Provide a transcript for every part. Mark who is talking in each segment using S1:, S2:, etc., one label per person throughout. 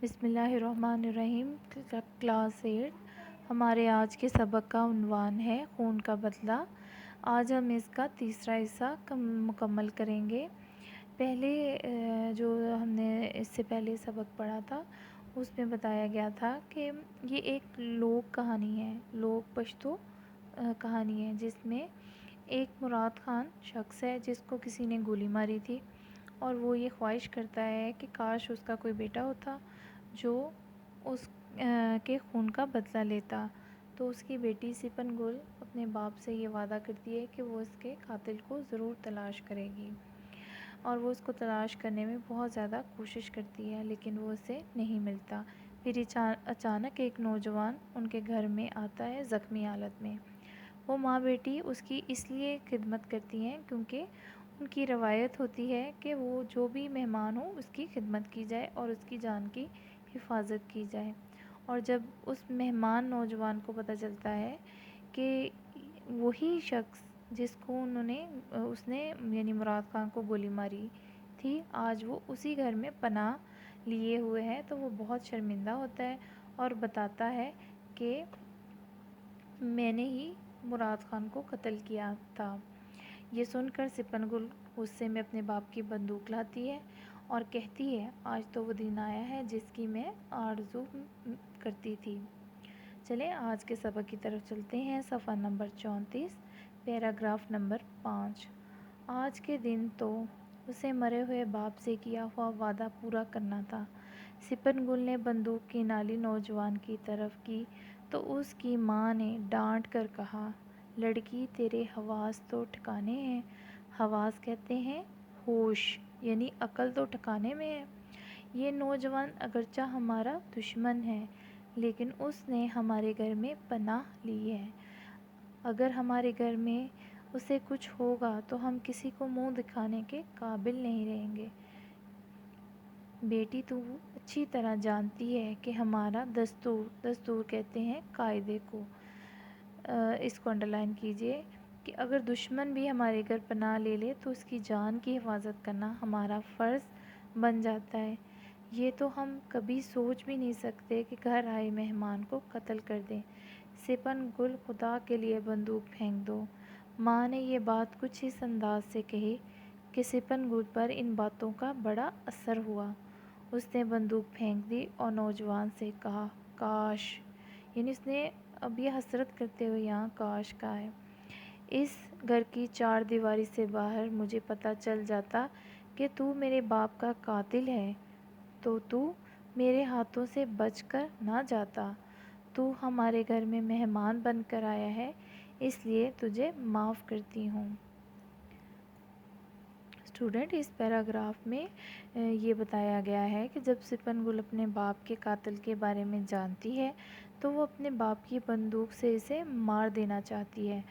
S1: بسم اللہ الرحمن الرحیم۔ کلاس 8 ہمارے آج کے سبق کا عنوان ہے خون کا بدلہ۔ آج ہم اس کا تیسرا حصہ مکمل کریں گے۔ پہلے جو ہم نے اس سے پہلے سبق پڑھا تھا اس میں بتایا گیا تھا کہ یہ ایک لوک کہانی ہے، لوک پشتو کہانی ہے، جس میں ایک مراد خان شخص ہے جس کو کسی نے گولی ماری تھی، اور وہ یہ خواہش کرتا ہے کہ کاش اس کا کوئی بیٹا ہوتا جو اس کے خون کا بدلہ لیتا۔ تو اس کی بیٹی سپن گل اپنے باپ سے یہ وعدہ کرتی ہے کہ وہ اس کے قاتل کو ضرور تلاش کرے گی، اور وہ اس کو تلاش کرنے میں بہت زیادہ کوشش کرتی ہے، لیکن وہ اسے نہیں ملتا۔ پھر اچانک ایک نوجوان ان کے گھر میں آتا ہے زخمی حالت میں۔ وہ ماں بیٹی اس کی اس لیے خدمت کرتی ہیں کیونکہ ان کی روایت ہوتی ہے کہ وہ جو بھی مہمان ہو اس کی خدمت کی جائے اور اس کی جان کی حفاظت کی جائے۔ اور جب اس مہمان نوجوان کو پتہ چلتا ہے کہ وہی شخص جس کو اس نے یعنی مراد خان کو گولی ماری تھی، آج وہ اسی گھر میں پناہ لیے ہوئے ہے، تو وہ بہت شرمندہ ہوتا ہے اور بتاتا ہے کہ میں نے ہی مراد خان کو قتل کیا تھا۔ یہ سن کر سپن گل غصے میں اپنے باپ کی بندوق لاتی ہے اور کہتی ہے آج تو وہ دن آیا ہے جس کی میں آرزو کرتی تھی۔ چلیں آج کے سبق کی طرف چلتے ہیں۔ صفحہ نمبر 34، پیراگراف نمبر 5۔ آج کے دن تو اسے مرے ہوئے باپ سے کیا ہوا وعدہ پورا کرنا تھا۔ سپن گل نے بندوق کی نالی نوجوان کی طرف کی تو اس کی ماں نے ڈانٹ کر کہا، لڑکی تیرے حواس تو ٹھکانے ہیں۔ حواس کہتے ہیں ہوش، یعنی عقل تو ٹھکانے میں ہے۔ یہ نوجوان اگرچہ ہمارا دشمن ہے لیکن اس نے ہمارے گھر میں پناہ لی ہے۔ اگر ہمارے گھر میں اسے کچھ ہوگا تو ہم کسی کو منہ دکھانے کے قابل نہیں رہیں گے۔ بیٹی تو اچھی طرح جانتی ہے کہ ہمارا دستور کہتے ہیں قاعدے کو، اس کو انڈرلائن کیجئے کہ اگر دشمن بھی ہمارے گھر پناہ لے لے تو اس کی جان کی حفاظت کرنا ہمارا فرض بن جاتا ہے۔ یہ تو ہم کبھی سوچ بھی نہیں سکتے کہ گھر آئے مہمان کو قتل کر دیں۔ سپن گل خدا کے لیے بندوق پھینک دو۔ ماں نے یہ بات کچھ اس انداز سے کہی کہ سپن گل پر ان باتوں کا بڑا اثر ہوا۔ اس نے بندوق پھینک دی اور نوجوان سے کہا کاش، یعنی اس نے اب یہ حسرت کرتے ہوئے یہاں کاش کہا ہے، اس گھر کی چار دیواری سے باہر مجھے پتہ چل جاتا کہ تو میرے باپ کا قاتل ہے تو میرے ہاتھوں سے بچ کر نہ جاتا۔ تو ہمارے گھر میں مہمان بن کر آیا ہے، اس لیے تجھے معاف کرتی ہوں۔ اسٹوڈنٹ، اس پیراگراف میں یہ بتایا گیا ہے کہ جب سپن گل اپنے باپ کے قاتل کے بارے میں جانتی ہے تو وہ اپنے باپ کی بندوق سے اسے مار دینا چاہتی ہے،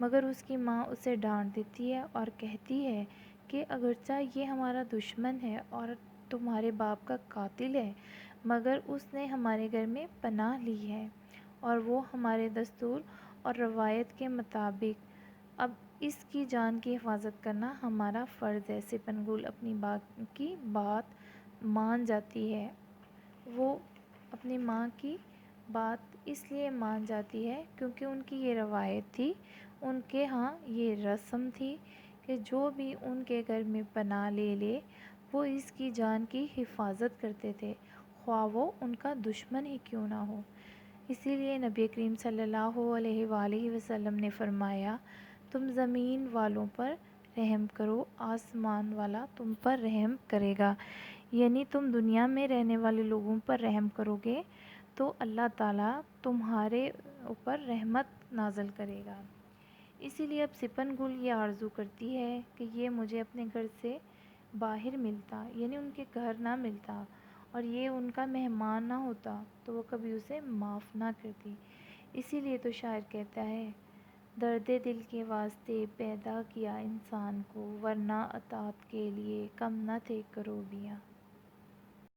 S1: مگر اس کی ماں اسے ڈانٹ دیتی ہے اور کہتی ہے کہ اگرچہ یہ ہمارا دشمن ہے اور تمہارے باپ کا قاتل ہے، مگر اس نے ہمارے گھر میں پناہ لی ہے اور وہ ہمارے دستور اور روایت کے مطابق اب اس کی جان کی حفاظت کرنا ہمارا فرض ہے۔ سپن گل اپنی باپ کی بات مان جاتی ہے۔ وہ اپنی ماں کی بات اس لیے مان جاتی ہے کیونکہ ان کی یہ روایت تھی، ان کے ہاں یہ رسم تھی کہ جو بھی ان کے گھر میں پناہ لے لے وہ اس کی جان کی حفاظت کرتے تھے، خواہ وہ ان کا دشمن ہی کیوں نہ ہو۔ اسی لیے نبی کریم صلی اللہ علیہ وآلہ وسلم نے فرمایا، تم زمین والوں پر رحم کرو، آسمان والا تم پر رحم کرے گا۔ یعنی تم دنیا میں رہنے والے لوگوں پر رحم کرو گے تو اللہ تعالیٰ تمہارے اوپر رحمت نازل کرے گا۔ اسی لیے اب سپن گل یہ آرزو کرتی ہے کہ یہ مجھے اپنے گھر سے باہر ملتا، یعنی ان کے گھر نہ ملتا، اور یہ ان کا مہمان نہ ہوتا تو وہ کبھی اسے معاف نہ کرتی۔ اسی لیے تو شاعر کہتا ہے، درد دل کے واسطے پیدا کیا انسان کو، ورنہ اطاعت کے لیے کم نہ تھے کروبیاں۔